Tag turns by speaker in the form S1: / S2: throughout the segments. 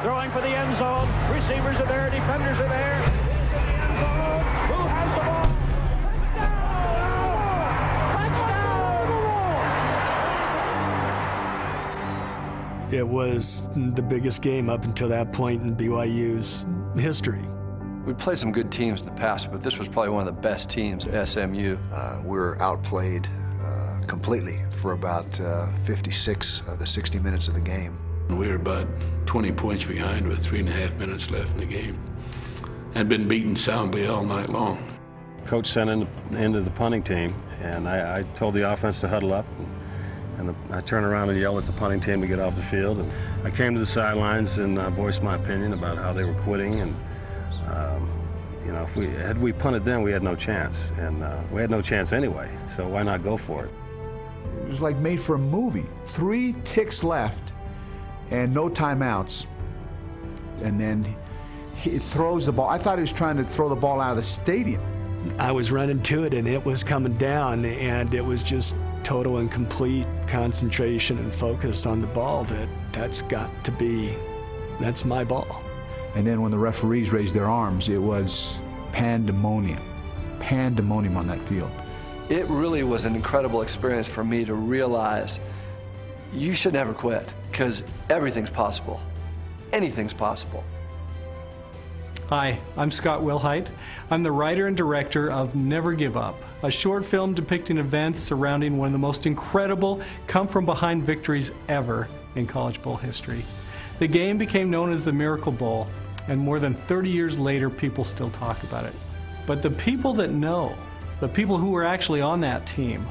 S1: Throwing for the end zone. Receivers are there. Defenders are there. Into the end zone. Who has the ball? Touchdown!
S2: It was the biggest game up until that point in BYU's history.
S3: We played some good teams in the past, but this was probably one of the best teams at SMU.
S4: We were outplayed completely for about 56 of the 60 minutes of the game.
S5: We were about 20 points behind with 3.5 minutes left in the game. Had been beaten soundly all night long.
S6: Coach sent into the punting team, and I told the offense to huddle up. And I turned around and yelled at the punting team to get off the field. And I came to the sidelines and voiced my opinion about how they were quitting. And you know, had we punted then, we had no chance, and we had no chance anyway. So why not go for it?
S7: It was like made for a movie. 3 ticks left, and no timeouts. And then he throws the ball. I thought he was trying to throw the ball out of the stadium.
S2: I was running to it, and it was coming down, and it was just total and complete concentration and focus on the ball. That's my ball.
S7: And then when the referees raised their arms, it was pandemonium. Pandemonium on that field.
S3: It really was an incredible experience for me to realize you should never quit, because everything's possible. Anything's possible.
S8: Hi, I'm Scott Wilhite. I'm the writer and director of Never Give Up, a short film depicting events surrounding one of the most incredible come-from-behind victories ever in College Bowl history. The game became known as the Miracle Bowl, and more than 30 years later, people still talk about it. But the people that know, the people who were actually on that team,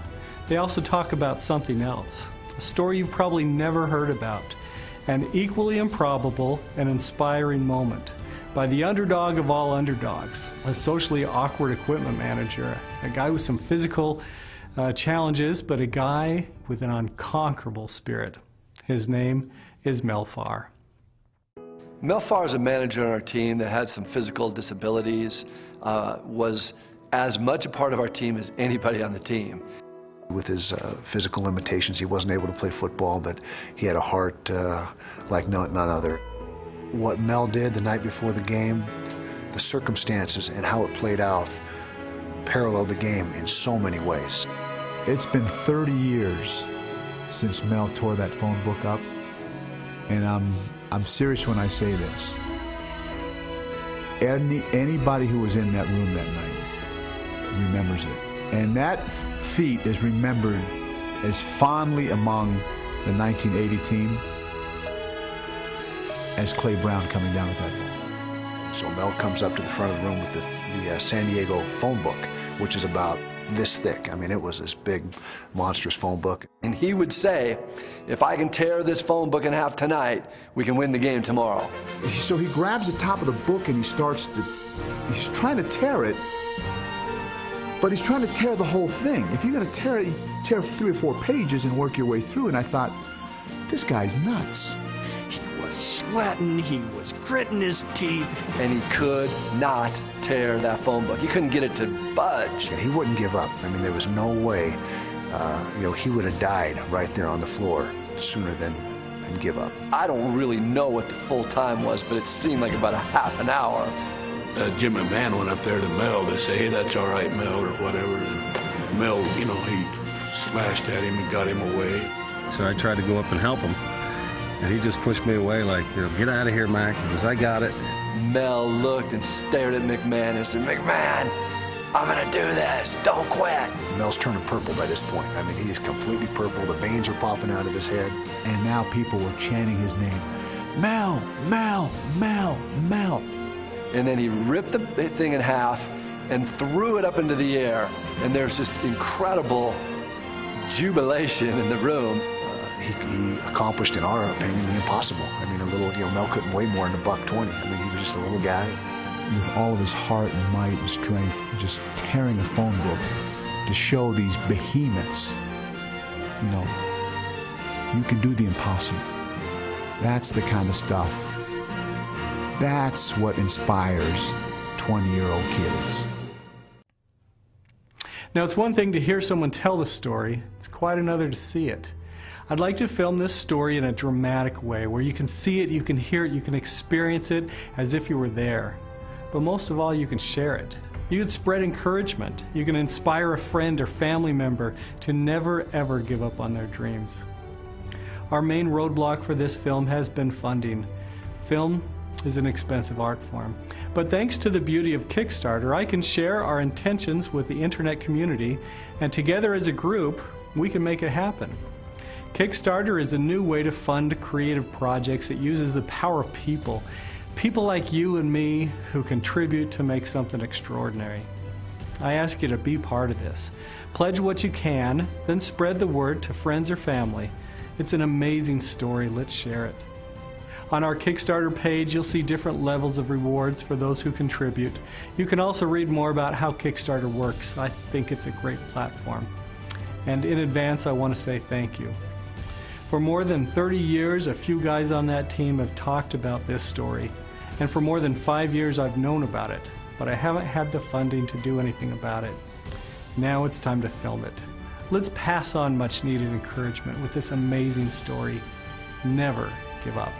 S8: they also talk about something else, a story you've probably never heard about, an equally improbable and inspiring moment by the underdog of all underdogs, a socially awkward equipment manager, a guy with some physical challenges, but a guy with an unconquerable spirit. His name is Mel Farr.
S3: Mel Farr is a manager on our team that had some physical disabilities, was as much a part of our team as anybody on the team.
S4: With his physical limitations, he wasn't able to play football, but he had a heart like none other. What Mel did the night before the game, the circumstances and how it played out paralleled the game in so many ways.
S7: It's been 30 years since Mel tore that phone book up, and I'm serious when I say this. Anybody who was in that room that night remembers it. And that feat is remembered as fondly among the 1980 team as Clay Brown coming down with that ball.
S4: So Mel comes up to the front of the room with the San Diego phone book, which is about this thick. I mean, it was this big, monstrous phone book.
S3: And he would say, if I can tear this phone book in half tonight, we can win the game tomorrow.
S7: So he grabs the top of the book and he's trying to tear it, but he's trying to tear the whole thing. If you're gonna tear it, you tear 3 or 4 pages and work your way through. And I thought, this guy's nuts.
S2: He was sweating, he was gritting his teeth.
S3: And he could not tear that phone book. He couldn't get it to budge.
S4: And he wouldn't give up. I mean, there was no way, he would have died right there on the floor sooner than give up.
S3: I don't really know what the full time was, but it seemed like about a half an hour.
S5: Jim McMahon went up there to Mel to say, hey, that's all right, Mel, or whatever. And Mel, you know, he slashed at him and got him away.
S6: So I tried to go up and help him, and he just pushed me away like, you know, get out of here, Mac, because I got it.
S3: Mel looked and stared at McMahon and said, McMahon, I'm gonna do this, don't quit.
S4: Mel's turning purple by this point. I mean, he is completely purple. The veins are popping out of his head.
S7: And now people were chanting his name. Mel, Mel, Mel, Mel.
S3: And then he ripped the thing in half and threw it up into the air. And there's this incredible jubilation in the room.
S4: He accomplished, in our opinion, the impossible. I mean, Mel couldn't weigh more than $120. I mean, he was just a little guy.
S7: With all of his heart and might and strength, just tearing a phone book to show these behemoths, you know, you can do the impossible. That's the kind of stuff. That's what inspires 20-year-old kids.
S8: Now, it's one thing to hear someone tell the story. It's quite another to see it. I'd like to film this story in a dramatic way where you can see it, you can hear it, you can experience it as if you were there. But most of all, you can share it. You can spread encouragement. You can inspire a friend or family member to never ever give up on their dreams. Our main roadblock for this film has been funding. Film is an expensive art form. But thanks to the beauty of Kickstarter, I can share our intentions with the internet community, and together as a group, we can make it happen. Kickstarter is a new way to fund creative projects. It uses the power of people. People like you and me who contribute to make something extraordinary. I ask you to be part of this. Pledge what you can, then spread the word to friends or family. It's an amazing story. Let's share it. On our Kickstarter page, you'll see different levels of rewards for those who contribute. You can also read more about how Kickstarter works. I think it's a great platform. And in advance, I want to say thank you. For more than 30 years, a few guys on that team have talked about this story. And for more than 5 years, I've known about it, but I haven't had the funding to do anything about it. Now it's time to film it. Let's pass on much needed encouragement with this amazing story. Never give up.